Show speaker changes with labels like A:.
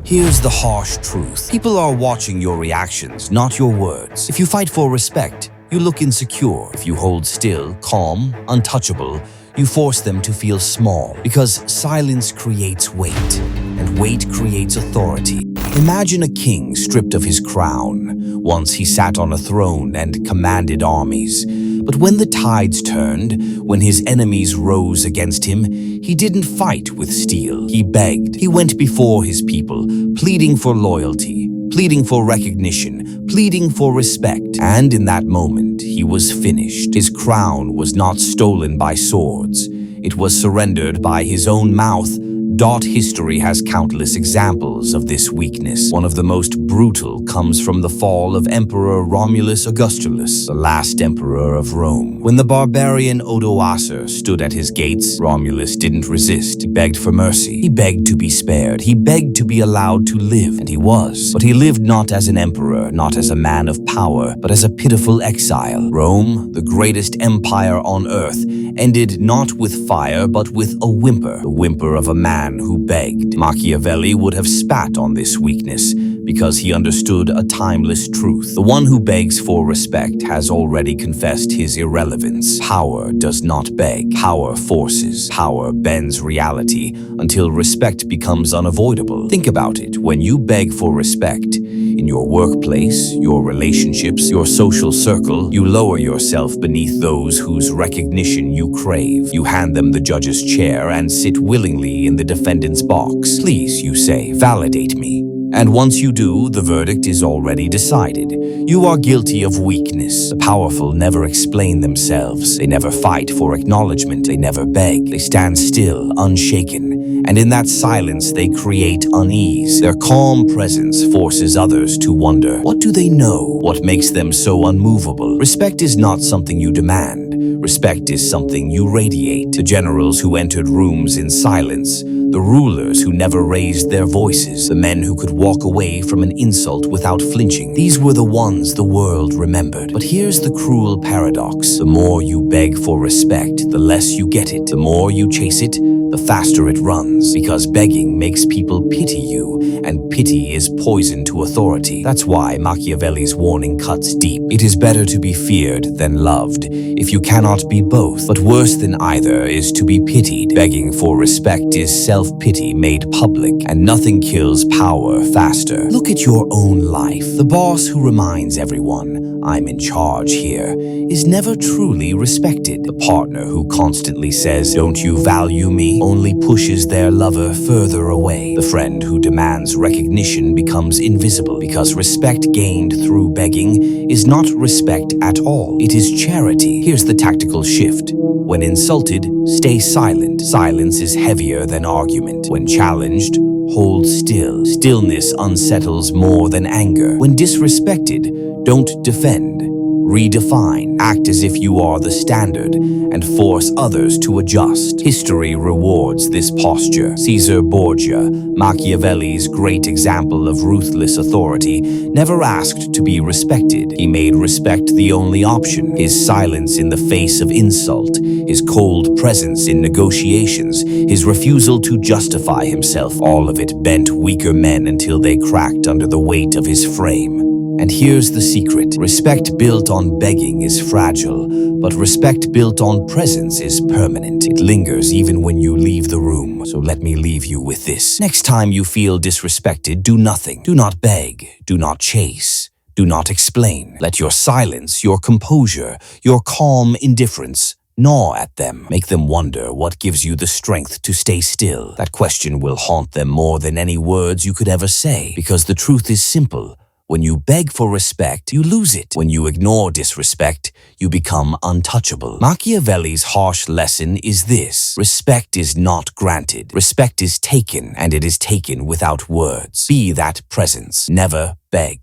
A: Here's the harsh truth. People are watching your reactions, not your words. If you fight for respect, you look insecure. If you hold still, calm, untouchable, you force them to feel small. Because silence creates weight, and weight creates authority. Imagine a king stripped of his crown. Once he sat on a throne and commanded armies. But when the tides turned, when his enemies rose against him, he didn't fight with steel. He begged. He went before his people, pleading for loyalty, pleading for recognition, pleading for respect. And in that moment, he was finished. His crown was not stolen by swords. It was surrendered by his own mouth. History has countless examples of this weakness. One of the most brutal comes from the fall of Emperor Romulus Augustulus, the last emperor of Rome. When the barbarian Odoacer stood at his gates, Romulus didn't resist. He begged for mercy. He begged to be spared. He begged to be allowed to live, and he was. But he lived not as an emperor, not as a man of power, but as a pitiful exile. Rome, the greatest empire on earth, ended not with fire, but with a whimper, the whimper of a man who begged. Machiavelli would have spat on this weakness because he understood a timeless truth. The one who begs for respect has already confessed his irrelevance. Power does not beg. Power forces. Power bends reality until respect becomes unavoidable. Think about it. When you beg for respect, in your workplace, your relationships, your social circle, you lower yourself beneath those whose recognition you crave. You hand them the judge's chair and sit willingly in the defendant's box. Please, you say, validate me. And once you do, the verdict is already decided. You are guilty of weakness. The powerful never explain themselves. They never fight for acknowledgement. They never beg. They stand still, unshaken. And in that silence, they create unease. Their calm presence forces others to wonder, what do they know? What makes them so unmovable? Respect is not something you demand. Respect is something you radiate. The generals who entered rooms in silence, the rulers who never raised their voices, the men who could walk away from an insult without flinching. These were the ones the world remembered. But here's the cruel paradox. The more you beg for respect, the less you get it. The more you chase it, the faster it runs. Because begging makes people pity you, and pity is poison to authority. That's why Machiavelli's warning cuts deep. It is better to be feared than loved, if you cannot be both. But worse than either is to be pitied. Begging for respect is self-pity made public, and nothing kills power faster. Look at your own life. The boss who reminds everyone, I'm in charge here, is never truly respected. The partner who constantly says, don't you value me, only pushes their lover further away. The friend who demands recognition becomes invisible, because respect gained through begging is not respect at all. It is charity. Here's the tactical shift. When insulted, stay silent. Silence is heavier than argument. When challenged, hold still. Stillness unsettles more than anger. When disrespected, don't defend. Redefine. Act as if you are the standard and force others to adjust. History rewards this posture. Cesare Borgia, Machiavelli's great example of ruthless authority, never asked to be respected. He made respect the only option. His silence in the face of insult, his cold presence in negotiations, his refusal to justify himself, all of it bent weaker men until they cracked under the weight of his frame. And here's the secret. Respect built on begging is fragile, but respect built on presence is permanent. It lingers even when you leave the room. So let me leave you with this. Next time you feel disrespected, do nothing. Do not beg. Do not chase. Do not explain. Let your silence, your composure, your calm indifference gnaw at them. Make them wonder what gives you the strength to stay still. That question will haunt them more than any words you could ever say, because the truth is simple. When you beg for respect, you lose it. When you ignore disrespect, you become untouchable. Machiavelli's harsh lesson is this. Respect is not granted. Respect is taken, and it is taken without words. Be that presence. Never beg.